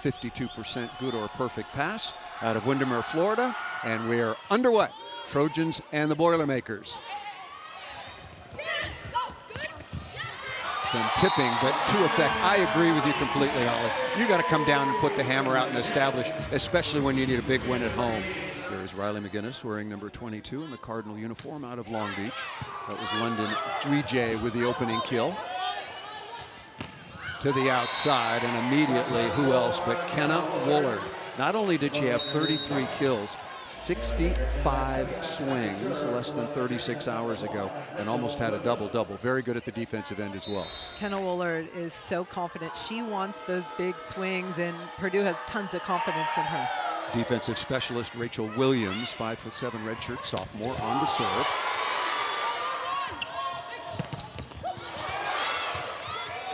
52% good or perfect pass out of Windermere, Florida. And we're underway. Trojans and the Boilermakers. Some tipping, but to effect, I agree with you completely, Holly. You got to come down and put the hammer out and establish, especially when you need a big win at home. There is Riley McGinnis wearing number 22 in the Cardinal uniform out of Long Beach. That was London Weejay with the opening kill. To the outside, and immediately, who else but Kenna Wollard. Not only did she have 33 kills, 65 swings less than 36 hours ago, and almost had a double-double. Very good at the defensive end as well. Kenna Wollard is so confident. She wants those big swings, and Purdue has tons of confidence in her. Defensive specialist Rachel Williams, 5'7" redshirt sophomore, on the serve.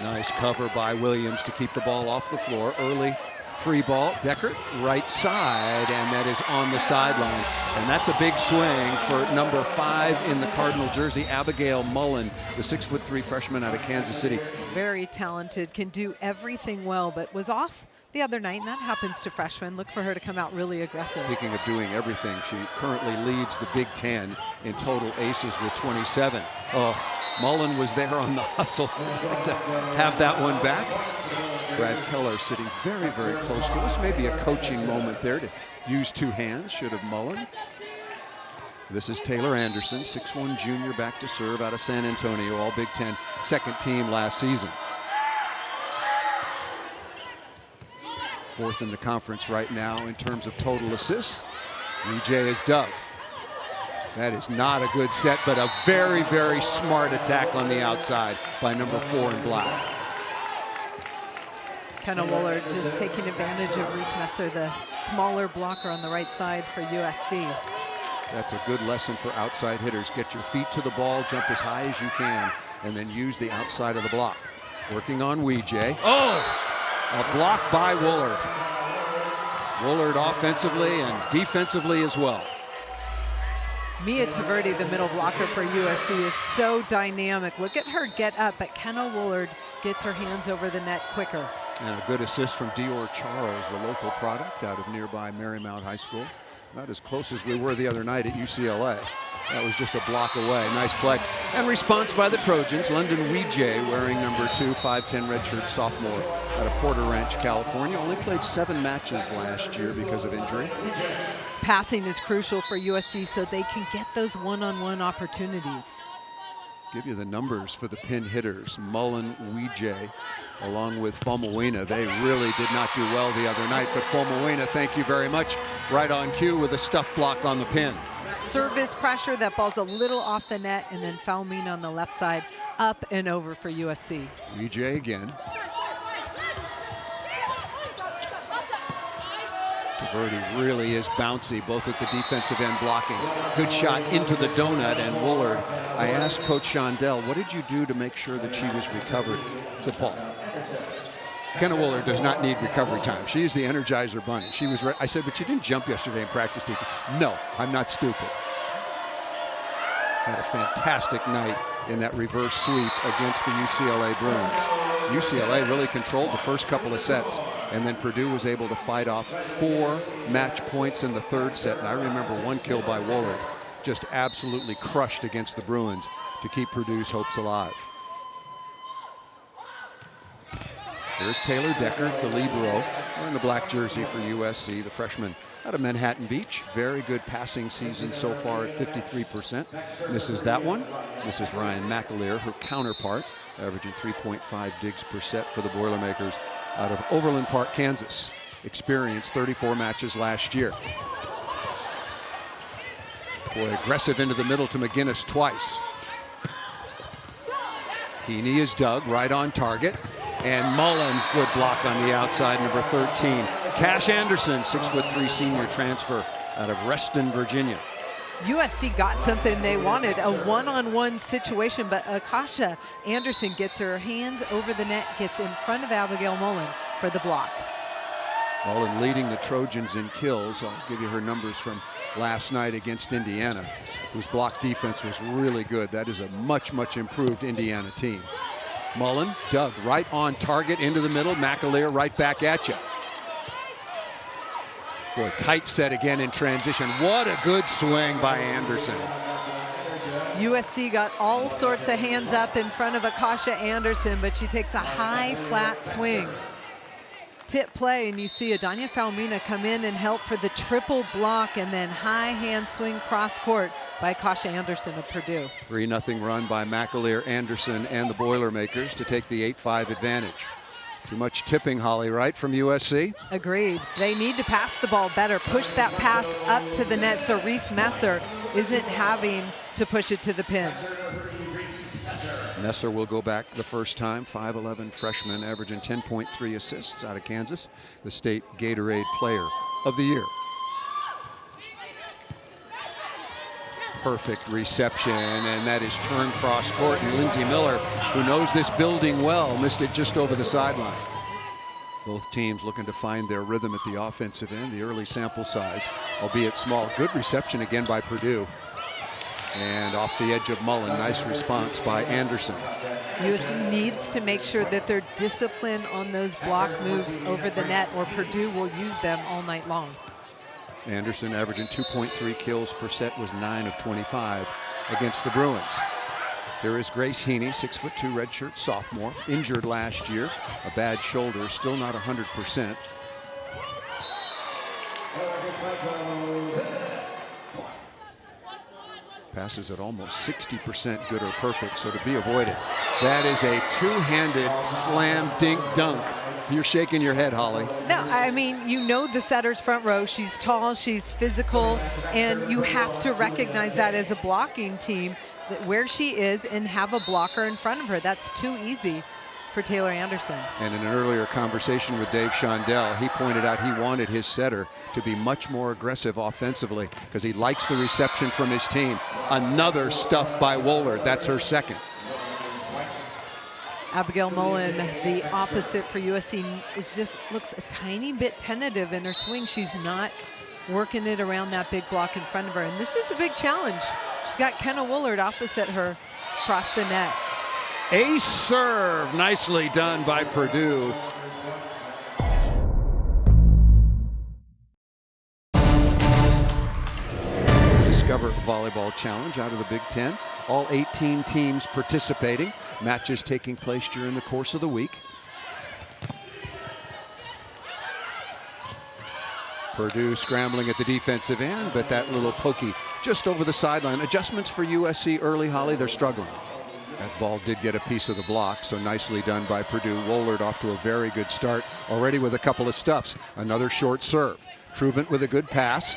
Nice cover by Williams to keep the ball off the floor. Early free ball, Deckert, right side, and that is on the sideline. And that's a big swing for number 5 in the Cardinal jersey, Abigail Mullen, the 6'3" freshman out of Kansas City. Very talented, can do everything well, but was off the other night, and that happens to freshmen. Look for her to come out really aggressive. Speaking of doing everything, she currently leads the Big Ten in total aces with 27. Oh, Mullen was there on the hustle to have that one back. Brad Keller sitting very, very close to us. Maybe a coaching moment there to use two hands, should have Mullen. This is Taylor Anderson, 6'1" junior, back to serve out of San Antonio, all Big Ten, second team last season. Fourth in the conference right now in terms of total assists. Weejay is dug. That is not a good set, but a very, very smart attack on the outside by number 4 in black. Kenna Wollard just taking advantage of Reese Messer, the smaller blocker on the right side for USC. That's a good lesson for outside hitters. Get your feet to the ball, jump as high as you can, and then use the outside of the block. Working on Weejay. Oh! A block by Wollard. Wollard offensively and defensively as well. Mia Taverdi, the middle blocker for USC, is so dynamic. Look at her get up, but Kenna Wollard gets her hands over the net quicker. And a good assist from Dior Charles, the local product out of nearby Marymount High School. Not as close as we were the other night at UCLA. That was just a block away. Nice play. And response by the Trojans. London Weejay wearing number 2, 5'10" redshirt sophomore out of Porter Ranch, California. Only played 7 matches last year because of injury. Passing is crucial for USC so they can get those one-on-one opportunities. Give you the numbers for the pin hitters. Mullen, Weejay, along with Fomawina. They really did not do well the other night, but Fomawina, thank you very much. Right on cue with a stuff block on the pin. Service pressure, that ball's a little off the net, and then Falmina on the left side, up and over for USC. Weejay again. Taverdi really is bouncy, both at the defensive end blocking. Good shot into the donut, and Wollard. I asked Coach Shondell, what did you do to make sure that she was recovered? It's a Paul. Kenna Wollard does not need recovery time. She is the Energizer Bunny. She was. I said, but you didn't jump yesterday in practice, teacher. No, I'm not stupid. Had a fantastic night in that reverse sweep against the UCLA Bruins. UCLA really controlled the first couple of sets, and then Purdue was able to fight off 4 match points in the 3rd set. And I remember one kill by Wollard, just absolutely crushed against the Bruins to keep Purdue's hopes alive. There's Taylor Deckert, the libero, wearing the black jersey for USC, the freshman out of Manhattan Beach. Very good passing season so far at 53%. Misses that one. This is Ryan McAleer, her counterpart, averaging 3.5 digs per set for the Boilermakers out of Overland Park, Kansas. Experienced 34 matches last year. Boy, aggressive into the middle to McGinnis twice. Heaney is dug right on target. And Mullen would block on the outside, number 13. Cash Anderson, 6'3" senior transfer out of Reston, Virginia. USC got something they wanted, a one-on-one situation, but Akasha Anderson gets her hands over the net, gets in front of Abigail Mullen for the block. Mullen leading the Trojans in kills. I'll give you her numbers from last night against Indiana, whose block defense was really good. That is a much, much improved Indiana team. Mullen dug right on target into the middle. McAleer right back at you. Boy, tight set again in transition. What a good swing by Anderson. USC got all sorts of hands up in front of Akasha Anderson, but she takes a high, flat swing. Tip play, and you see Adanya Falmina come in and help for the triple block, and then high hand swing cross court by Akasha Anderson of Purdue. 3-0 run by McAleer, Anderson, and the Boilermakers to take the 8-5 advantage. Too much tipping, Holly, right, from USC? Agreed. They need to pass the ball better, push that pass up to the net so Reese Messer isn't having to push it to the pins. Messer will go back the first time, 5'11" freshman, averaging 10.3 assists out of Kansas, the state Gatorade Player of the Year. Perfect reception, and that is turned cross court, and Lindsay Miller, who knows this building well, missed it just over the sideline. Both teams looking to find their rhythm at the offensive end. The early sample size, albeit small. Good reception again by Purdue. And off the edge of Mullen, nice response by Anderson. USC needs to make sure that they're disciplined on those block moves over the net, or Purdue will use them all night long. Anderson averaging 2.3 kills per set, was 9 of 25 against the Bruins. Here is Grace Heaney, 6'2" redshirt sophomore, injured last year, a bad shoulder, still not 100%. Passes at almost 60% good or perfect, so to be avoided. That is a two-handed slam dink dunk. You're shaking your head, Holly. No, I mean, you know the setter's front row. She's tall, she's physical, and you have to recognize that as a blocking team, that where she is, and have a blocker in front of her. That's too easy for Taylor Anderson. And in an earlier conversation with Dave Shondell, he pointed out he wanted his setter to be much more aggressive offensively because he likes the reception from his team. Another stuff by Wollard. That's her second. Abigail Mullen, the opposite for USC, is just looks a tiny bit tentative in her swing. She's not working it around that big block in front of her. And this is a big challenge. She's got Kenna Wollard opposite her across the net. Ace serve, nicely done by Purdue. Discover Volleyball Challenge out of the Big Ten. All 18 teams participating. Matches taking place during the course of the week. Purdue scrambling at the defensive end, but that little pokey just over the sideline. Adjustments for USC early, Holly, they're struggling. That ball did get a piece of the block, so nicely done by Purdue. Wollard off to a very good start, already with a couple of stuffs. Another short serve. Trubant with a good pass.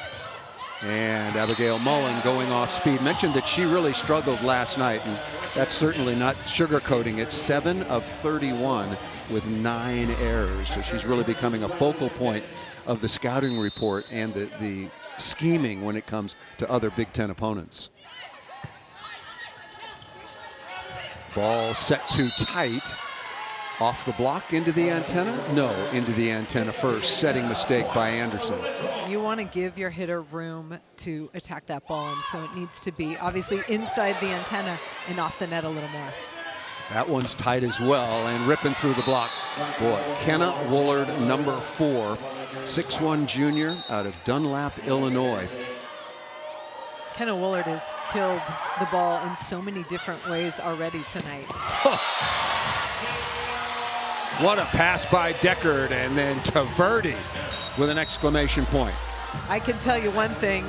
And Abigail Mullen going off speed. Mentioned that she really struggled last night, and that's certainly not sugarcoating it. 7 of 31 with 9 errors. So she's really becoming a focal point of the scouting report and the scheming when it comes to other Big Ten opponents. Ball set too tight. Off the block into the antenna? No, into the antenna first. Setting mistake by Anderson. You want to give your hitter room to attack that ball, and so it needs to be obviously inside the antenna and off the net a little more. That one's tight as well, and ripping through the block. Boy, Kenna Wollard, number 4, 6'1" junior out of Dunlap, Illinois. Kenna Wollard has killed the ball in so many different ways already tonight. What a pass by Deckard, and then Taverdi with an exclamation point. I can tell you one thing,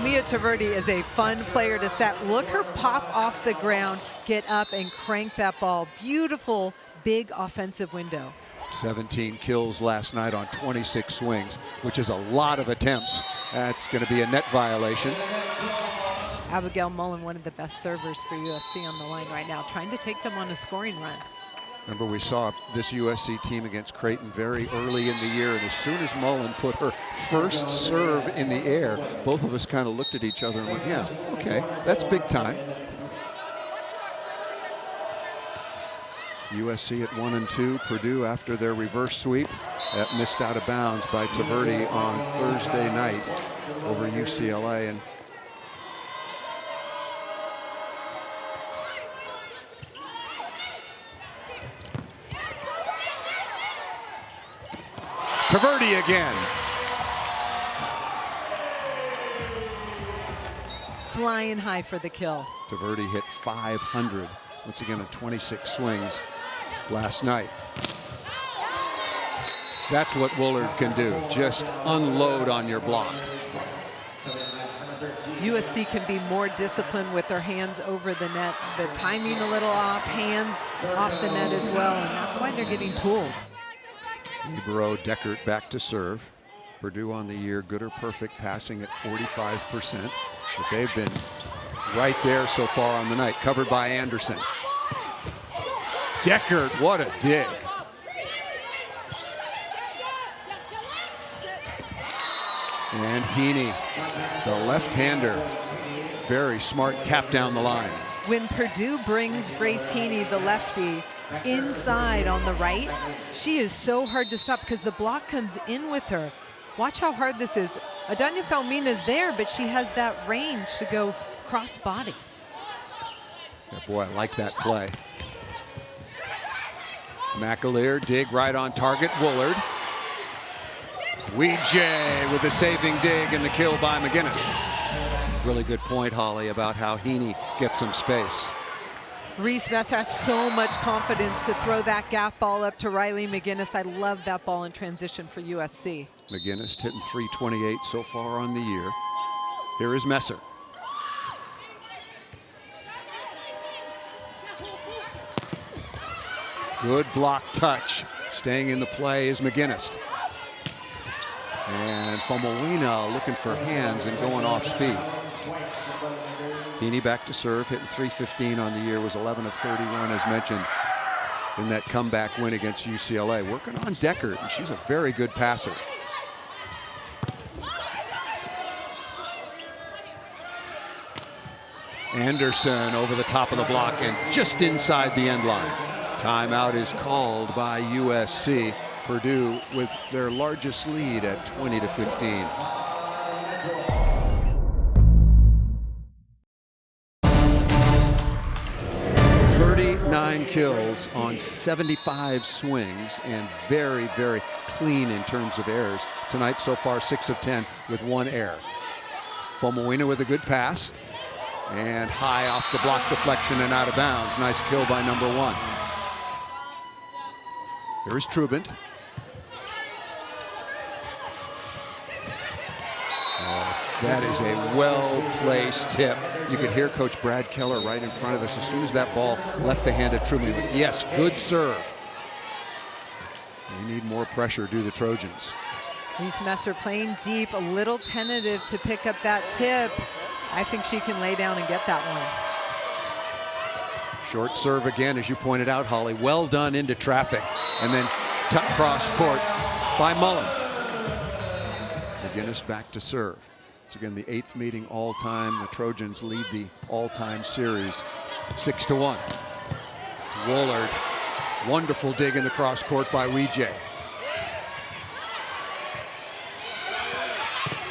Mia Taverdi is a fun player to set. Look her pop off the ground, get up and crank that ball. Beautiful, big offensive window. 17 kills last night on 26 swings, which is a lot of attempts. That's going to be a net violation. Abigail Mullen, one of the best servers for USC on the line right now, trying to take them on a scoring run. Remember, we saw this USC team against Creighton very early in the year, and as soon as Mullen put her first serve in the air, both of us kind of looked at each other and went, yeah, okay, that's big time. USC at 1-2, Purdue after their reverse sweep. That missed out of bounds by Taverdi on Thursday night over UCLA. And Taverdi again. flying high for the kill. Taverdi hit 500, once again on 26 swings last night. That's what Wollard can do, just unload on your block. USC can be more disciplined with their hands over the net. The timing a little off, hands off the net as well, and that's why they're getting tooled. Libero Deckert back to serve. Purdue on the year, good or perfect passing at 45%, but they've been right there so far on the night. Covered by Anderson. Deckert, what a dig. And Heaney, the left-hander, very smart tap down the line. When Purdue brings Grace Heaney, the lefty, inside on the right, she is so hard to stop because the block comes in with her. Watch how hard this is. Adanya Falmina is there, but she has that range to go cross body. Yeah, boy, I like that play. McAleer, dig right on target. Wollard. Weejay with the saving dig and the kill by McGinnis. Really good point, Holly, about how Heaney gets some space. Reese Messer has so much confidence to throw that gap ball up to Riley McGinnis. I love that ball in transition for USC. McGinnis hitting 328 so far on the year. Here is Messer. Good block touch. Staying in the play is McGinnis. And Famolina looking for hands and going off speed. Heaney back to serve, hitting 315 on the year, was 11 of 31 as mentioned in that comeback win against UCLA. Working on Deckert, and she's a very good passer. Anderson over the top of the block and just inside the end line. Timeout is called by USC. Purdue with their largest lead at 20-15. 39 kills on 75 swings and very, very clean in terms of errors. Tonight so far 6 of 10 with 1 error. Famolina with a good pass and high off the block deflection and out of bounds. Nice kill by number 1. Here's Trubant. That is a well-placed tip. You could hear Coach Brad Keller right in front of us as soon as that ball left the hand of Truman. Yes, good serve. They need more pressure, do the Trojans. Reese Messer playing deep, a little tentative to pick up that tip. I think she can lay down and get that one. Short serve again, as you pointed out, Holly. Well done into traffic. And then tuck cross court by Mullen. McGinnis back to serve. It's again the 8th meeting all-time. The Trojans lead the all-time series 6-1. Wollard, wonderful dig in the cross court by Weejay.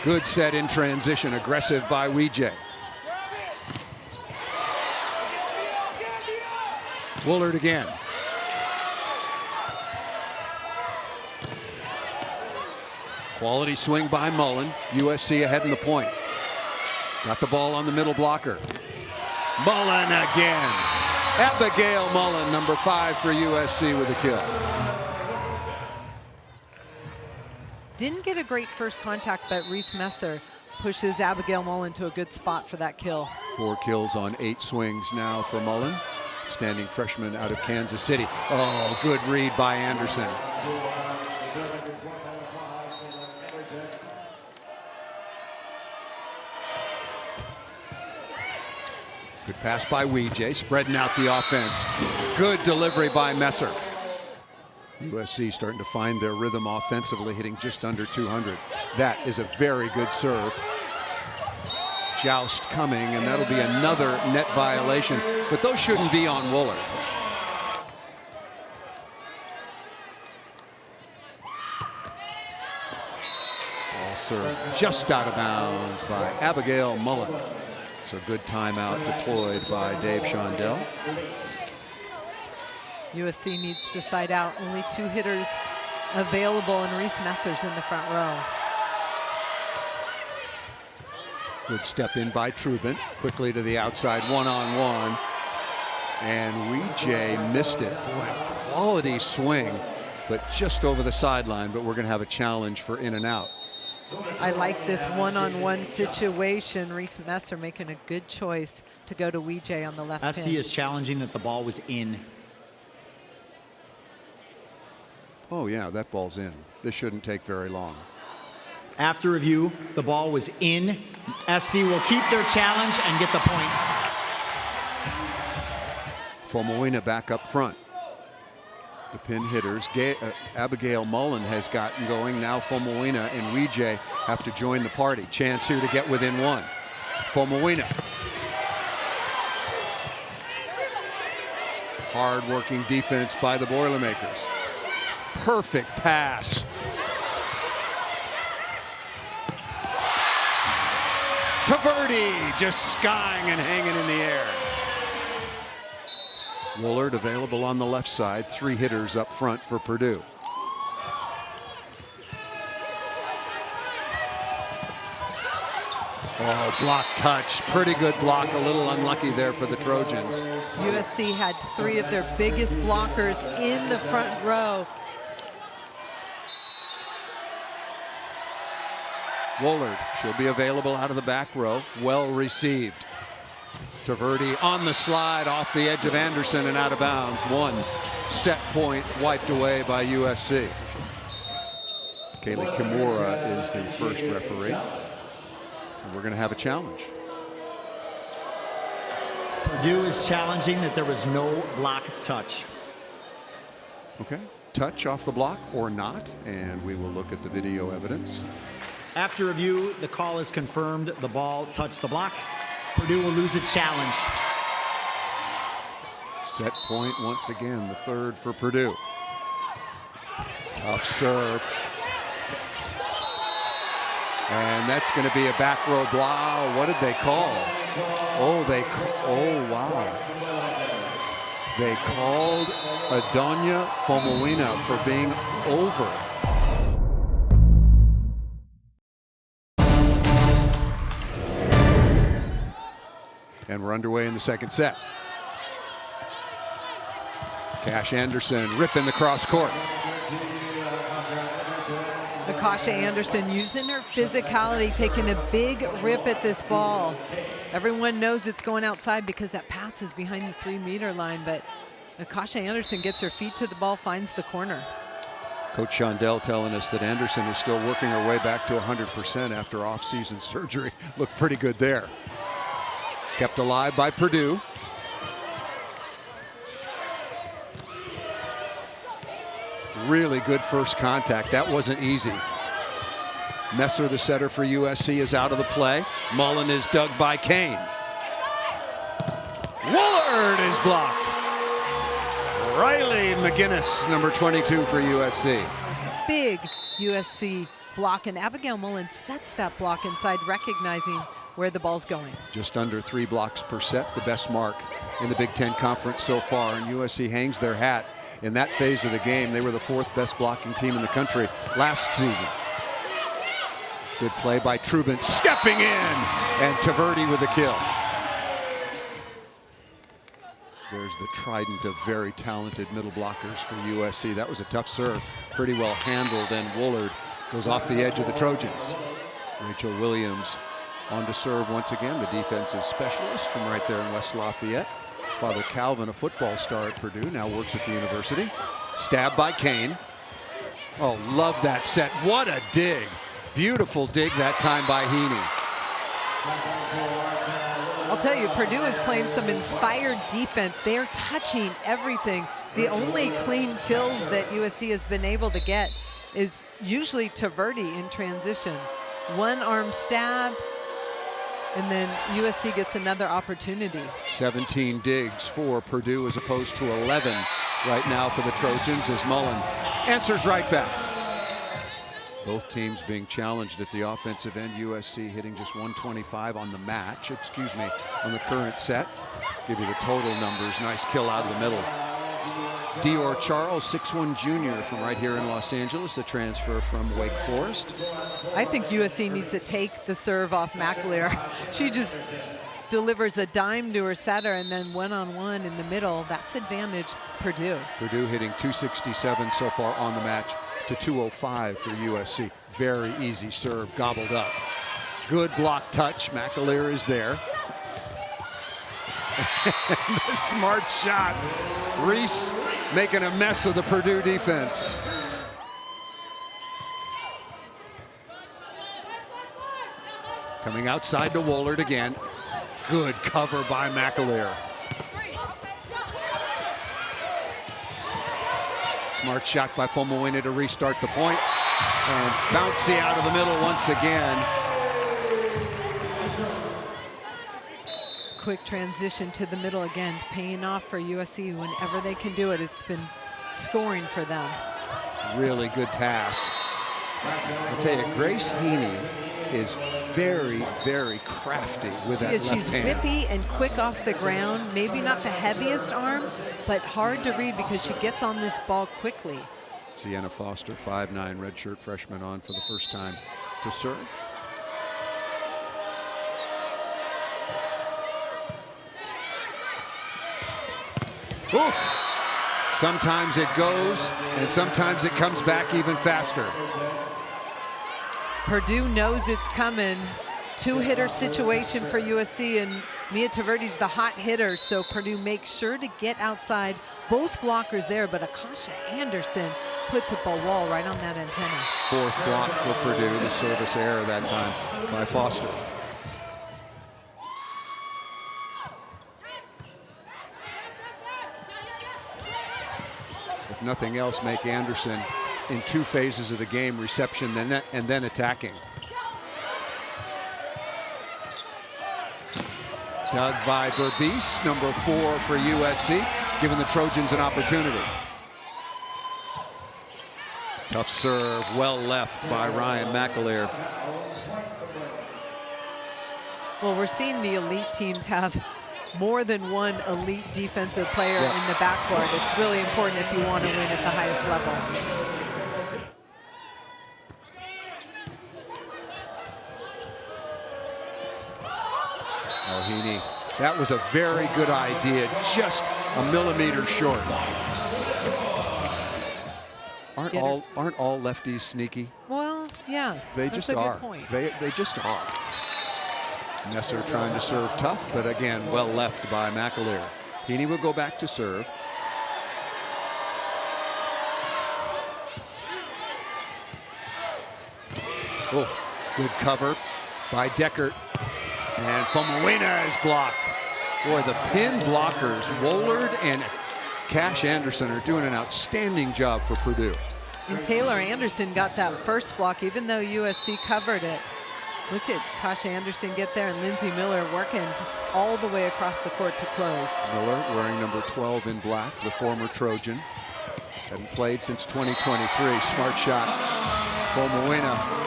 Good set in transition, aggressive by Weejay. Wollard again. Quality swing by Mullen. USC ahead in the point. Got the ball on the middle blocker. Mullen again. Abigail Mullen, number 5 for USC with a kill. Didn't get a great first contact, but Reese Messer pushes Abigail Mullen to a good spot for that kill. 4 kills on 8 swings now for Mullen. Standing freshman out of Kansas City. Oh, good read by Anderson. Good pass by Weejay, spreading out the offense. Good delivery by Messer. USC starting to find their rhythm offensively, hitting just under 200. That is a very good serve. Joust coming, and that'll be another net violation, but those shouldn't be on Wollard. Ball served just out of bounds by Abigail Mullen. So good timeout deployed by Dave Shondell. USC needs to side out. Only 2 hitters available, and Reese Messer's in the front row. Good step in by Trubin. Quickly to the outside, one-on-one. And Weejay missed it. Boy, a quality swing, but just over the sideline. But we're going to have a challenge for in and out. I like this one-on-one situation. Reese Messer making a good choice to go to Weejay on the left SC pin. is challenging that the ball was in. Oh yeah, that ball's in. This shouldn't take very long. After review, the ball was in. SC will keep their challenge and get the point. Fomoina back up front. The pin hitters. Abigail Mullen has gotten going. Now Fomoina and Weejay have to join the party. Chance here to get within one. Fomoina. Hard-working defense by the Boilermakers. Perfect pass. Taverdi just skying and hanging in the air. Wollard available on the left side. 3 hitters up front for Purdue. Oh, block touch. Pretty good block. A little unlucky there for the Trojans. USC had 3 of their biggest blockers in the front row. Wollard, she'll be available out of the back row. Well received. Taverdi on the slide off the edge of Anderson and out of bounds. 1 set point wiped away by USC. Kaylee Kimura is the first referee. And we're going to have a challenge. Purdue is challenging that there was no block touch. Okay, touch off the block or not, and we will look at the video evidence. After review, the call is confirmed. The ball touched the block. Purdue will lose its challenge. Set point once again, the 3rd for Purdue. Tough serve. And that's going to be a back row blow. What did they call? Oh, wow. They called Adonia Fomoina for being over. And we're underway in the 2nd set. Cash Anderson ripping the cross court. Akasha Anderson using her physicality, taking a big rip at this ball. Everyone knows it's going outside because that pass is behind the 3-meter line, but Akasha Anderson gets her feet to the ball, finds the corner. Coach Shondell telling us that Anderson is still working her way back to 100% after off-season surgery. Looked pretty good there. Kept alive by Purdue. Really good first contact. That wasn't easy. Messer, the setter for USC, is out of the play. Mullen is dug by Kane. Wollard is blocked. Riley McGinnis, number 22 for USC. Big USC block, and Abigail Mullen sets that block inside, recognizing where the ball's going. Just under 3 blocks per set, the best mark in the Big Ten Conference so far, and USC hangs their hat. In that phase of the game, they were the 4th best blocking team in the country last season. Good play by Trubin, stepping in, and Taverdi with the kill. There's the trident of very talented middle blockers for USC. That was a tough serve, pretty well handled, and Wollard goes off the edge of the Trojans. Rachel Williams on to serve once again, the defensive specialist from right there in West Lafayette. Father Calvin, a football star at Purdue, now works at the university. Stabbed by Kane. Oh, love that set. What a dig. Beautiful dig that time by Heaney. I'll tell you, Purdue is playing some inspired defense. They are touching everything. The only clean kills that USC has been able to get is usually Taverdi in transition. 1-arm stab, and then USC gets another opportunity. 17 digs for Purdue as opposed to 11 right now for the Trojans as Mullen answers right back. Both teams being challenged at the offensive end. USC hitting just 125 on the match, on the current set. Give you the total numbers. Nice kill out of the middle. Dior Charles, 6'1" junior from right here in Los Angeles, the transfer from Wake Forest. I think USC needs to take the serve off McAleer. She just delivers a dime to her setter, and then one-on-one in the middle. That's advantage Purdue. Purdue hitting 267 so far on the match to 205 for USC. Very easy serve, gobbled up. Good block touch. McAleer is there. The smart shot. Reese making a mess of the Purdue defense. Coming outside to Wollard again. Good cover by McAleer. Smart shot by Fomoina to restart the point. And bouncy out of the middle once again. Quick transition to the middle again, paying off for USC whenever they can do it. It's been scoring for them. Really good pass. I'll tell you, Grace Heaney is very, very crafty with that left She's hand. whippy and quick off the ground. Maybe not the heaviest arm, but hard to read because she gets on this ball quickly. Sienna Foster, 5'9", redshirt freshman, on for the first time to serve. Ooh. Sometimes it goes, and sometimes it comes back even faster. Purdue knows it's coming. Two-hitter situation for USC, and Mia Taverdi's the hot hitter, so Purdue makes sure to get outside. Both blockers there, but Akasha Anderson puts up a wall right on that antenna. Fourth block for Purdue, the service error that time by Foster. If nothing else, make Anderson in two phases of the game, reception and then attacking. Dug by Berbice, number 4 for USC, giving the Trojans an opportunity. Tough serve, well left by Ryan McAleer. Well, we're seeing the elite teams have more than one elite defensive player in the backcourt. It's really important if you want to win at the highest level. Oh, Heaney, that was a very good idea, just a millimeter short. Aren't all lefties sneaky? Well, yeah, They that's just a are. good point. They just are. Messer trying to serve tough, but again, well left by McAleer. Heaney will go back to serve. Oh, good cover by Deckert. And Fomoina is blocked. Boy, the pin blockers, Wollard and Cash Anderson, are doing an outstanding job for Purdue. And Taylor Anderson got that first block, even though USC covered it. Look at Kasha Anderson get there, and Lindsay Miller working all the way across the court to close. Miller wearing number 12 in black, the former Trojan. Hadn't played since 2023. Smart shot. Fomoina.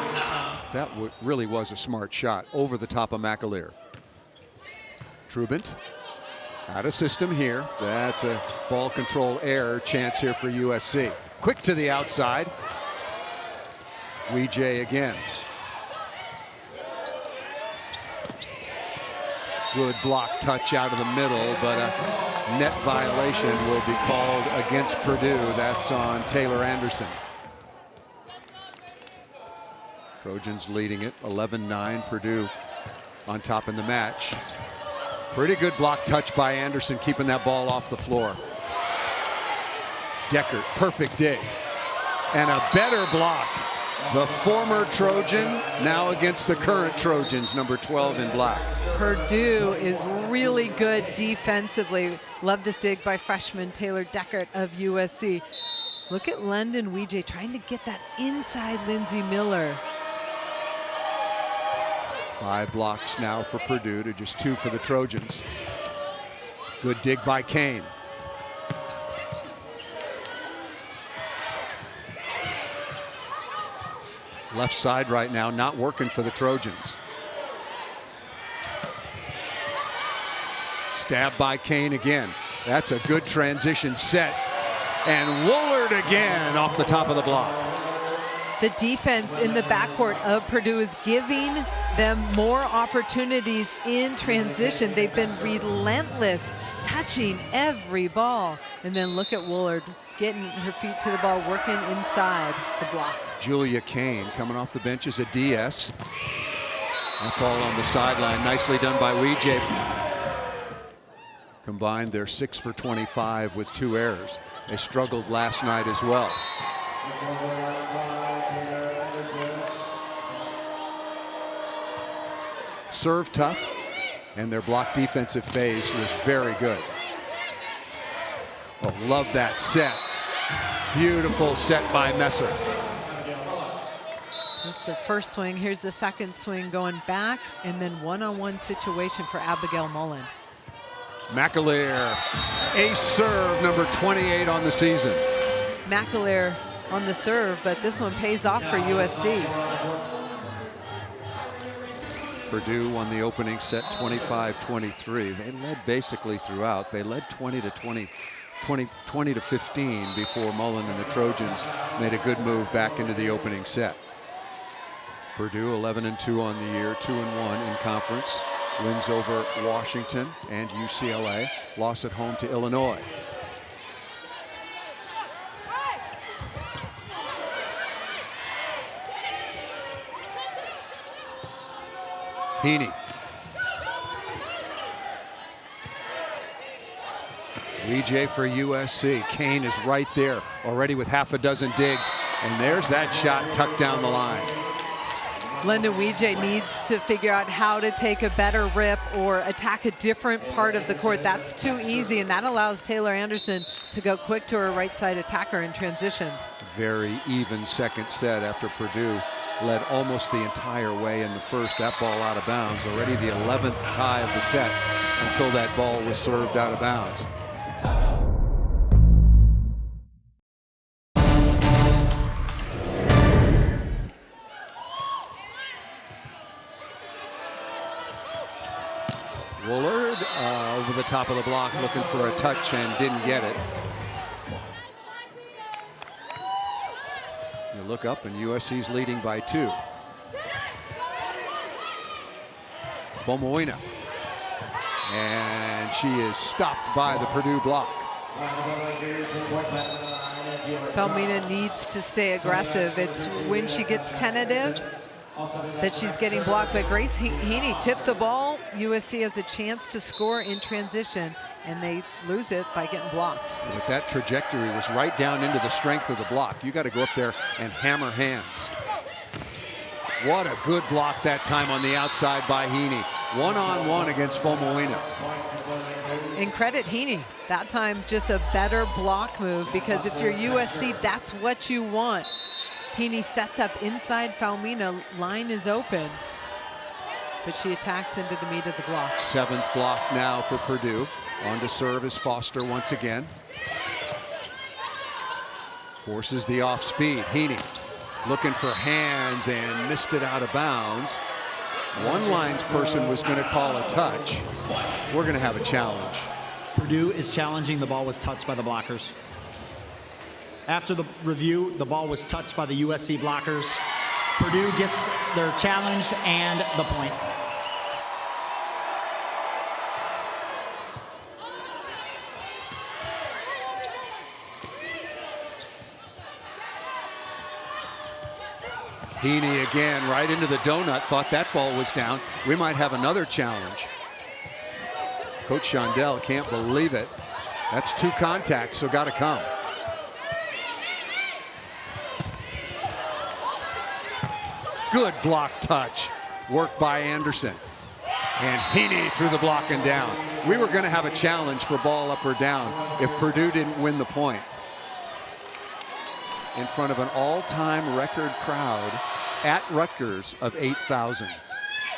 That really was a smart shot over the top of McAleer. Trubant out of system here. That's a ball control error. Chance here for USC. Quick to the outside. Weejay again. Good block touch out of the middle, but a net violation will be called against Purdue. That's on Taylor Anderson. Trojans leading it 11-9. Purdue on top in the match. Pretty good block touch by Anderson, keeping that ball off the floor. Deckert, perfect dig. And a better block. The former Trojan now against the current Trojans, number 12 in black. Purdue is really good defensively. Love this dig by freshman Taylor Deckert of USC. Look at London Weejay trying to get that inside Lindsay Miller. 5 blocks now for Purdue to just 2 for the Trojans. Good dig by Kane. Left side right now, not working for the Trojans. Stab by Kane again. That's a good transition set. And Wollard again off the top of the block. The defense in the backcourt of Purdue is giving them more opportunities in transition. They've been relentless, touching every ball. And then look at Wollard getting her feet to the ball, working inside the block. Julia Kane coming off the bench as a DS. That ball on the sideline, nicely done by Weejay. Combined, they're 6 for 25 with 2 errors. They struggled last night as well. Serve tough, and their block defensive phase was very good. Oh, love that set. Beautiful set by Messer. That's the first swing. Here's the second swing going back, and then one-on-one situation for Abigail Mullen. McAleer, ace serve, number 28 on the season. McAleer on the serve, but this one pays off for USC. Purdue won the opening set 25-23. They led basically throughout. They led 20 to 15 before Mullen and the Trojans made a good move back into the opening set. Purdue 11-2 on the year, 2-1 in conference. Wins over Washington and UCLA. Loss at home to Illinois. Heaney. Weejay for USC. Kane is right there already with half a dozen digs. And there's that shot tucked down the line. Linda Weejay needs to figure out how to take a better rip or attack a different part of the court. That's too easy, and that allows Taylor Anderson to go quick to her right side attacker in transition. Very even second set after Purdue led almost the entire way in the first. That ball out of bounds. Already the 11th tie of the set until that ball was served out of bounds. Wollard over the top of the block looking for a touch and didn't get it. You look up and USC's leading by 2. Fomoina. And she is stopped by the Purdue block. Falmina needs to stay aggressive. It's when she gets tentative that she's getting blocked. But Grace Heaney tipped the ball. USC has a chance to score in transition, and they lose it by getting blocked. But that trajectory was right down into the strength of the block. You got to go up there and hammer hands. What a good block that time on the outside by Heaney. One-on-one against Fomoina. And credit Heaney. That time just a better block move, because if you're USC, that's what you want. Heaney sets up inside Falmina. Line is open, but she attacks into the meat of the block. 7th block now for Purdue. On to serve is Foster once again. Forces the off speed. Heaney looking for hands and missed it out of bounds. One lines person was going to call a touch. We're going to have a challenge. Purdue is challenging. The ball was touched by the blockers. After the review, the ball was touched by the USC blockers. Purdue gets their challenge and the point. Heaney again right into the donut. Thought that ball was down. We might have another challenge. Coach Shondell can't believe it. That's 2 contacts, so got to come. Good block touch. Work by Anderson. And Heaney through the block and down. We were going to have a challenge for ball up or down if Purdue didn't win the point. In front of an all-time record crowd at Rutgers of 8,000.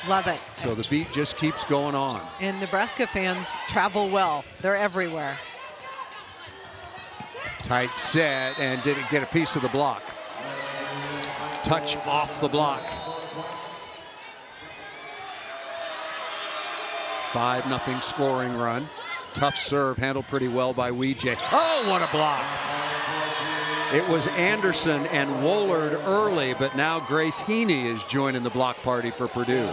Love it. So the beat just keeps going on. And Nebraska fans travel well. They're everywhere. Tight set, and didn't get a piece of the block. Touch off the block. 5-0 scoring run. Tough serve, handled pretty well by Weejay. Oh, what a block. It was Anderson and Wollard early, but now Grace Heaney is joining the block party for Purdue.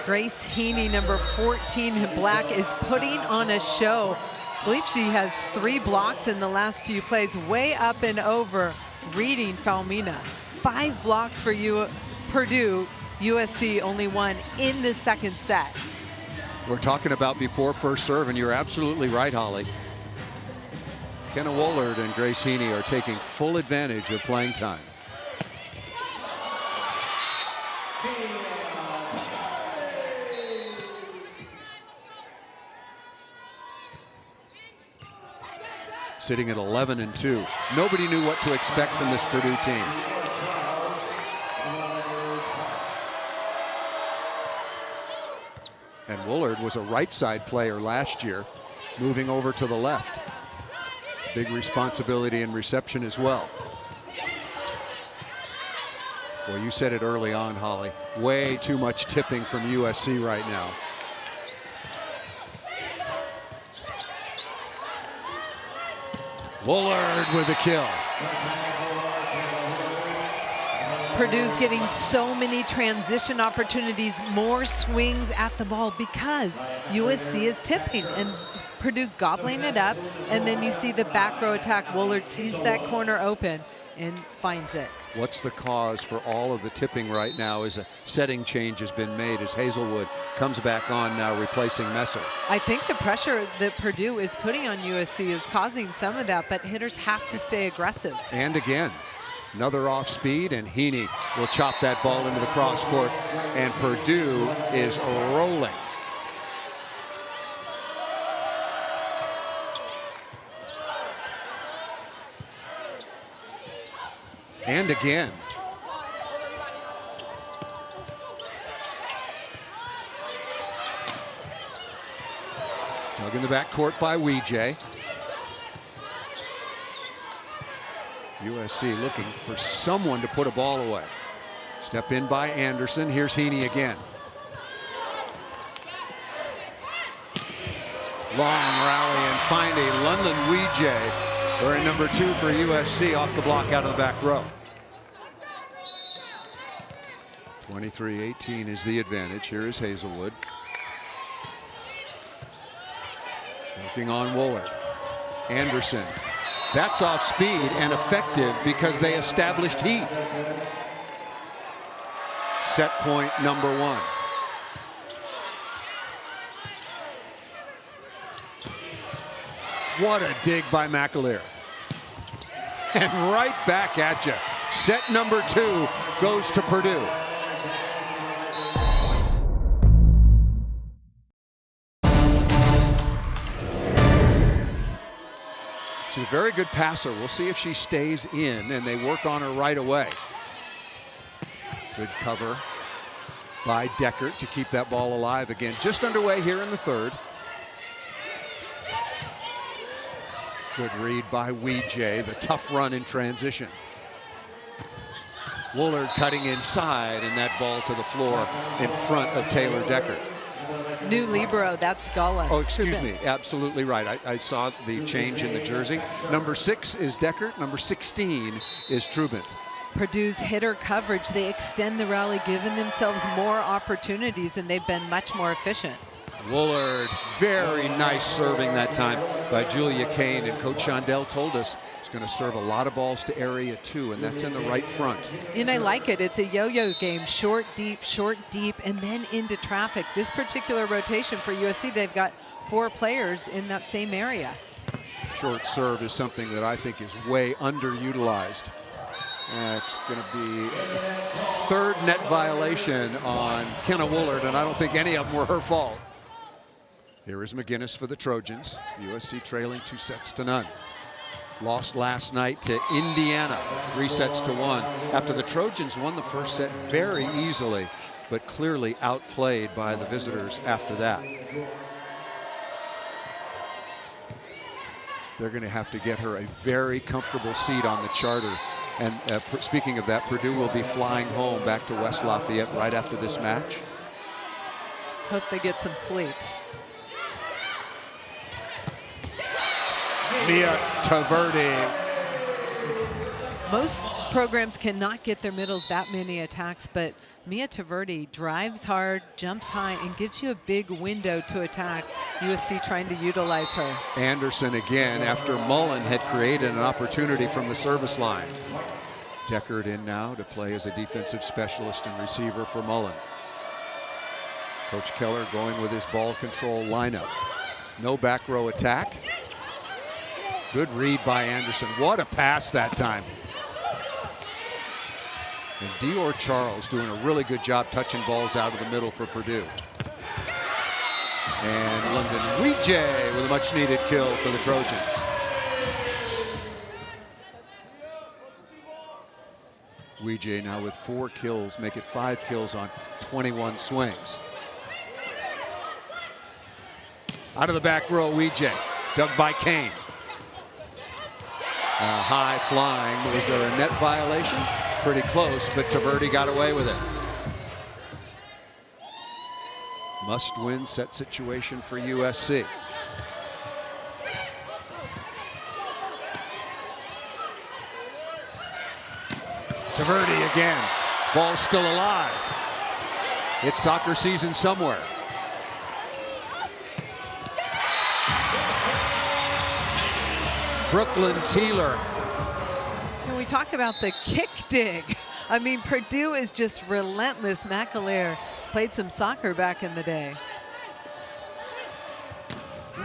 Grace Heaney, number 14 in black, is putting on a show. I believe she has 3 blocks in the last few plays, way up and over, reading Falmina. 5 blocks for Purdue. USC only 1 in the second set. We're talking about before first serve, and you're absolutely right, Holly. Kenna Wollard and Grace Heaney are taking full advantage of playing time. Sitting at 11-2. Nobody knew what to expect from this Purdue team. And Wollard was a right side player last year, moving over to the left. Big responsibility in reception as well. Well, you said it early on, Holly. Way too much tipping from USC right now. Wollard with the kill. Purdue's getting so many transition opportunities, more swings at the ball because USC is tipping and Purdue's gobbling it up, and then you see the back row attack. Wollard sees that corner open and finds it. What's the cause for all of the tipping right now as a setting change has been made as Hazelwood comes back on now, replacing Messer? I think the pressure that Purdue is putting on USC is causing some of that, but hitters have to stay aggressive. And again, another off speed, and Heaney will chop that ball into the cross court, and Purdue is rolling. And again. Dug in the backcourt by Weejay. USC looking for someone to put a ball away. Step in by Anderson. Here's Heaney again. Long rally and find a London Weejay. Wearing number 2 for USC off the block out of the back row. 23-18 is the advantage. Here is Hazelwood. Working on Wollard. Anderson. That's off speed and effective because they established heat. Set point number 1. What a dig by McAleer. And right back at you. Set number 2 goes to Purdue. She's a very good passer. We'll see if she stays in, and they work on her right away. Good cover by Deckert to keep that ball alive again. Just underway here in the third. Good read by Weejay, the tough run in transition. Wollard cutting inside, and that ball to the floor in front of Taylor Deckert. New libero, that's Gullen. Oh, excuse me, absolutely right. I saw the change in the jersey. Number 6 is Deckert, number 16 is Trubin. Purdue's hitter coverage, they extend the rally, giving themselves more opportunities, and they've been much more efficient. Wollard, very nice serving that time by Julia Kane, and Coach Shondell told us he's going to serve a lot of balls to area 2, and that's in the right front. And I like it. It's a yo-yo game, short, deep, and then into traffic. This particular rotation for USC, they've got 4 players in that same area. Short serve is something that I think is way underutilized. It's going to be a 3rd net violation on Kenna Wollard, and I don't think any of them were her fault. Here is McGinnis for the Trojans. USC trailing 2-0. Lost last night to Indiana, 3-1. After the Trojans won the first set very easily, but clearly outplayed by the visitors after that. They're going to have to get her a very comfortable seat on the charter. And speaking of that, Purdue will be flying home back to West Lafayette right after this match. Hope they get some sleep. Mia Taverdi. Most programs cannot get their middles that many attacks, but Mia Taverdi drives hard, jumps high, and gives you a big window to attack. USC trying to utilize her. Anderson again after Mullen had created an opportunity from the service line. Deckard in now to play as a defensive specialist and receiver for Mullen. Coach Keller going with his ball control lineup. No back row attack. Good read by Anderson. What a pass that time. And Dior Charles doing a really good job touching balls out of the middle for Purdue. And London Weejay with a much needed kill for the Trojans. Weejay now with 4 kills, make it 5 kills on 21 swings. Out of the back row, Weejay, dug by Kane. High flying, was there a net violation? Pretty close, but Taverdi got away with it. Must-win set situation for USC. Taverdi again. Ball still alive. It's soccer season somewhere. Brooklyn Teeler. And we talk about the kick dig. I mean, Purdue is just relentless. McAleer played some soccer back in the day.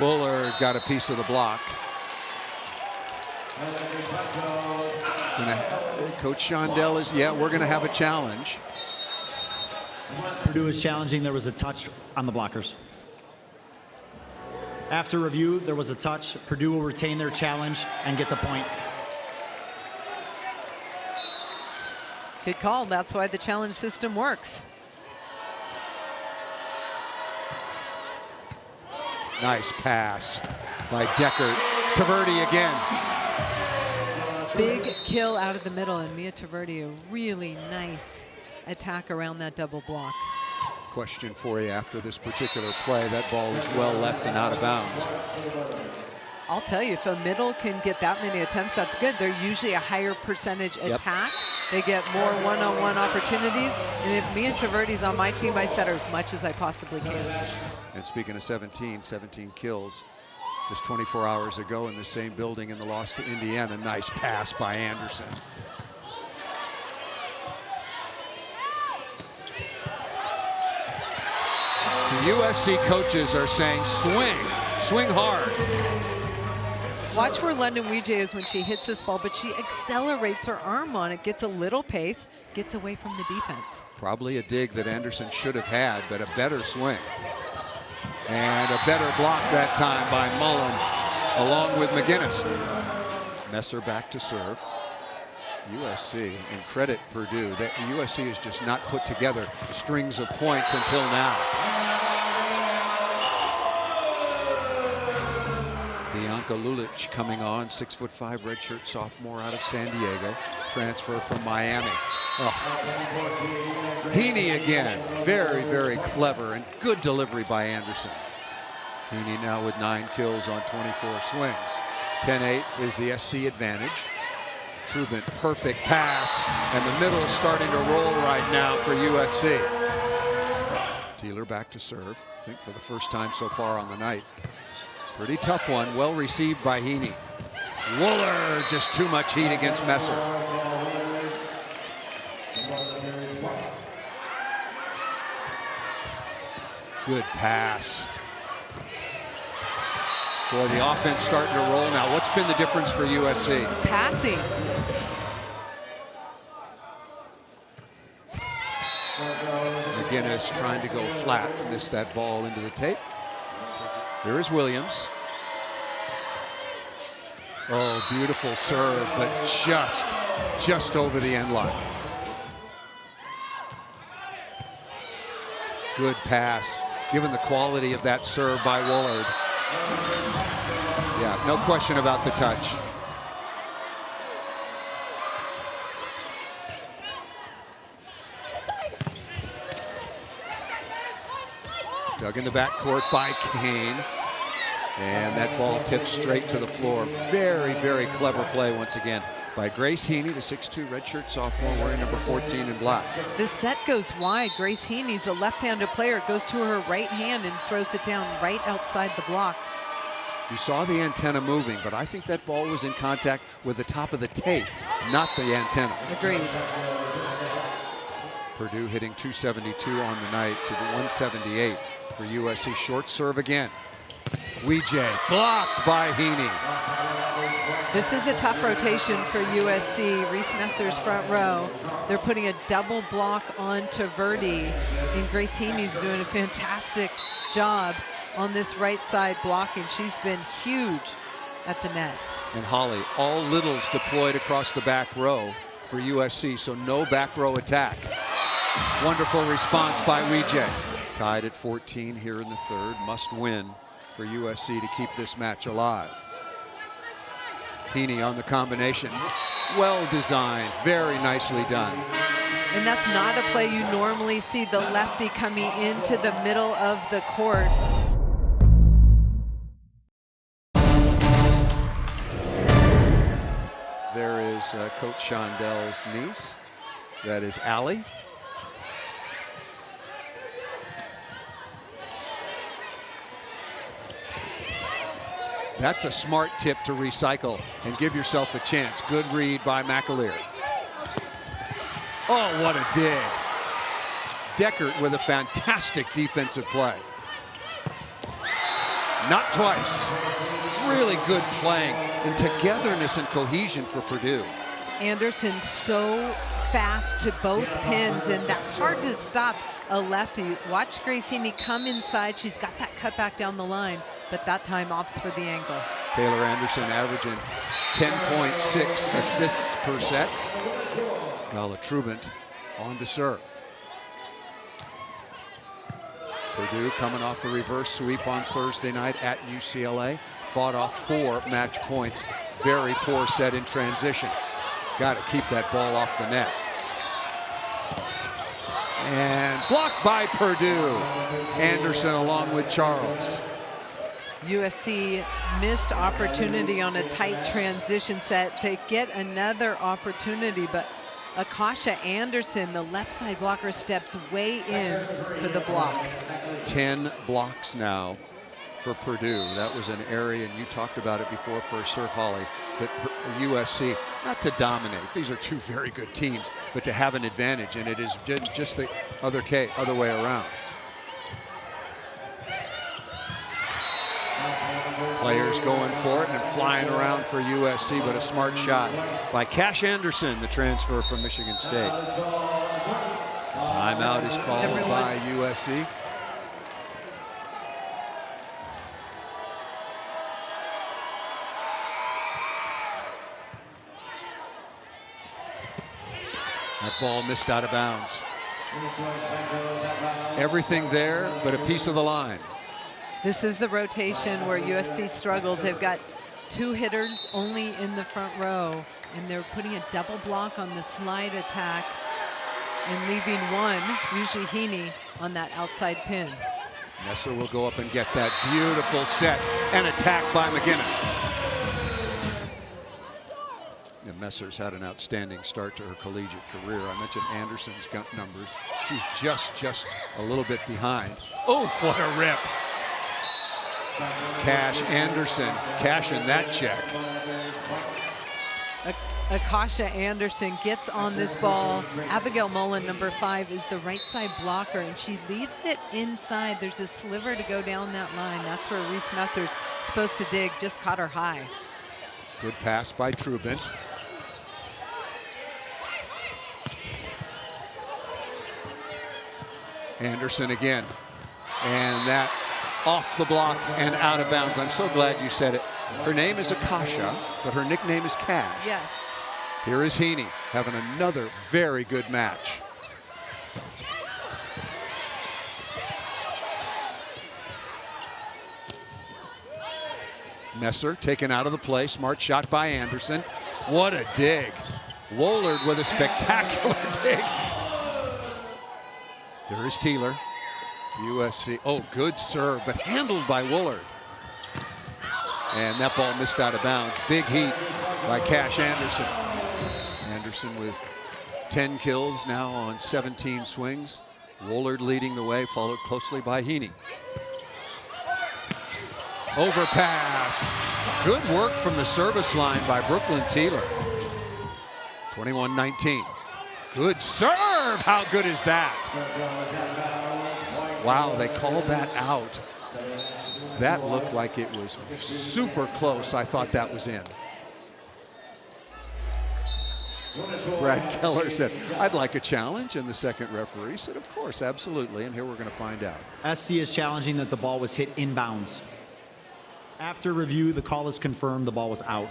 Wollard got a piece of the block. Coach Shondell is, yeah, we're going to have a challenge. Purdue is challenging. There was a touch on the blockers. After review, there was a touch. Purdue will retain their challenge and get the point. Good call. That's why the challenge system works. Nice pass by Deckard. Taverdi again. Big kill out of the middle, and Mia Taverdi, a really nice attack around that double block. Question for you after this particular play. That ball is well left and out of bounds. I'll tell you, if a middle can get that many attempts, that's good. They're usually a higher percentage attack. They get more one-on-one opportunities. And if Mia Taverdi's on my team, I set her as much as I possibly can. And speaking of 17 kills. Just 24 hours ago in the same building in the loss to Indiana. Nice pass by Anderson. The USC coaches are saying swing, swing hard. Watch where London Weejay is when she hits this ball, but she accelerates her arm on it, gets a little pace, gets away from the defense. Probably a dig that Anderson should have had, but a better swing. And a better block that time by Mullen, along with McGinnis. Messer back to serve. USC, and credit Purdue, that USC has just not put together strings of points until now. Bianca Lulich coming on, 6'5" redshirt sophomore out of San Diego, transfer from Miami. Oh. Heaney again, very, very clever and good delivery by Anderson. Heaney now with 9 kills on 24 swings. 10-8 is the SC advantage. Trubin, perfect pass, and the middle is starting to roll right now for USC. Teeler back to serve, I think for the first time so far on the night. Pretty tough one, well received by Heaney. Wollard, just too much heat against Messer. Good pass. Boy, the offense starting to roll now. What's been the difference for USC? Passing. McGinnis trying to go flat, missed that ball into the tape. Here is Williams. Oh, beautiful serve, but just over the end line. Good pass, given the quality of that serve by Wollard. Yeah, no question about the touch. Dug in the backcourt by Kane. And that ball tipped straight to the floor. Very, very clever play once again by Grace Heaney, the 6'2" redshirt sophomore wearing number 14 in black. This set goes wide. Grace Heaney's a left-handed player. It goes to her right hand and throws it down right outside the block. You saw the antenna moving, but I think that ball was in contact with the top of the tape, not the antenna. Agreed. Purdue hitting 272 on the night to the 178 for USC. Short serve again. Weejay blocked by Heaney. This is a tough rotation for USC. Reese Messer's front row. They're putting a double block onto Verdi, and Grace Heaney's doing a fantastic job on this right side blocking. She's been huge at the net. And Holly, all littles deployed across the back row for USC, so no back row attack. Wonderful response by Weejay. Tied at 14 here in the third. Must win for USC to keep this match alive. Heaney on the combination. Well designed, very nicely done. And that's not a play you normally see, the lefty coming into the middle of the court. There is Coach Shondell's niece. That is Allie. That's a smart tip to recycle and give yourself a chance. Good read by McAleer. Oh, what a dig. Deckert with a fantastic defensive play. Not twice. Really good playing and togetherness and cohesion for Purdue. Anderson so fast to both pins, and that's hard to stop a lefty. Watch Grace Heaney come inside. She's got that cut back down the line, but that time opts for the angle. Taylor Anderson averaging 10.6 assists per set. Gala Trubant on to serve. Purdue coming off the reverse sweep on Thursday night at UCLA. Fought off 4 match points. Very poor set in transition. Got to keep that ball off the net. And blocked by Purdue. Anderson along with Charles. USC missed opportunity on a tight transition set. They get another opportunity, but Akasha Anderson, the left side blocker, steps way in for the block. 10 blocks now for Purdue. That was an area, and you talked about it before for Surf Holly, that USC, not to dominate, these are two very good teams, but to have an advantage, and it is just the other way around. Players going for it and flying around for USC, but a smart shot by Cash Anderson, the transfer from Michigan State. Timeout is called by USC. That ball missed out of bounds. Everything there but a piece of the line. This is the rotation where USC struggles. They've got 2 hitters only in the front row, and they're putting a double block on the slide attack and leaving one, usually Heaney, on that outside pin. Messer will go up and get that beautiful set and attack by McGinnis. And Messer's had an outstanding start to her collegiate career. I mentioned Anderson's got numbers. She's just a little bit behind. Oh, what a rip. Cash Anderson cashing that check. Akasha Anderson gets on this ball. Abigail Mullen, number 5, is the right side blocker, and she leaves it inside. There's a sliver to go down that line. That's where Reese Messer's supposed to dig. Just caught her high. Good pass by Trubant. Anderson again. And that off the block and out of bounds. I'm so glad you said it. Her name is Akasha, but her nickname is Cash. Yes. Here is Heaney having another very good match. Messer taken out of the play. Smart shot by Anderson. What a dig. Wollard with a spectacular dig. There is Teeler. USC, oh, good serve, but handled by Wollard. And that ball missed out of bounds. Big heat by Cash Anderson. Anderson with 10 kills now on 17 swings. Wollard leading the way, followed closely by Heaney. Overpass. Good work from the service line by Brooklyn Teeler. 21-19. Good serve. How good is that? Wow, they called that out. That looked like it was super close. I thought that was in. Brad Keller said, I'd like a challenge, and the second referee said, of course, absolutely, and here we're going to find out. SC is challenging that the ball was hit inbounds. After review, the call is confirmed the ball was out.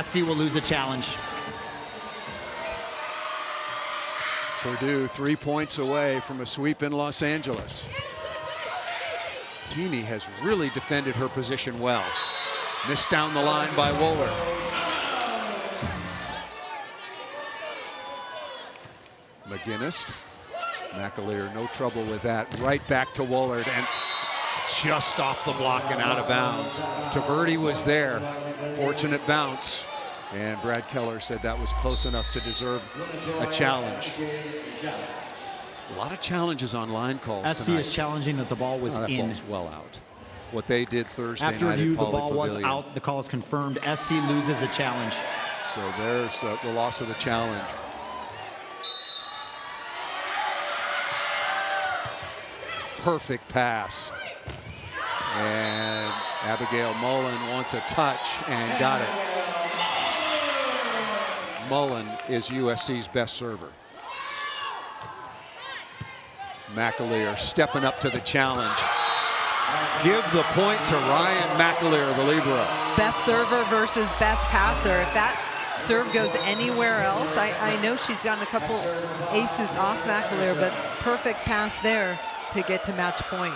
SC will lose a challenge. Purdue 3 points away from a sweep in Los Angeles. Heaney has really defended her position well. Missed down the line by Wollard. McGinnis. McAleer, no trouble with that. Right back to Wollard, and just off the block and out of bounds. Taverdi was there. Fortunate bounce. And Brad Keller said that was close enough to deserve a challenge. A lot of challenges on line calls SC tonight. is challenging that the ball was That in. ball's well out. What they did Thursday After night review, at the Pauley ball was Pavilion. out. The call is confirmed. SC loses a challenge. So there's the loss of the challenge. Perfect pass. And Abigail Mullen wants a touch and got it. Mullen is USC's best server. McAleer stepping up to the challenge. Give the point to Ryan McAleer, the libero. Best server versus best passer. If that serve goes anywhere else, I know she's gotten a couple aces off McAleer, but perfect pass there to get to match point.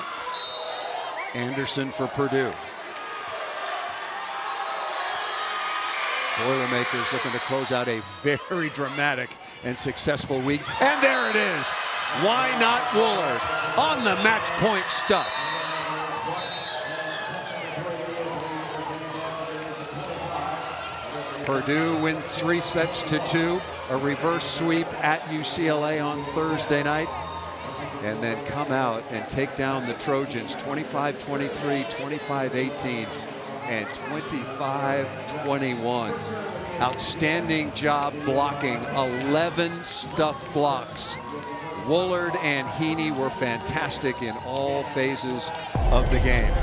Anderson for Purdue. Boilermakers looking to close out a very dramatic and successful week. And there it is. Why not Wollard on the match point stuff? Purdue wins 3-2, a reverse sweep at UCLA on Thursday night, and then come out and take down the Trojans 25-23, 25-18, and 25-21. Outstanding job blocking, 11 stuff blocks. Wollard and Heaney were fantastic in all phases of the game.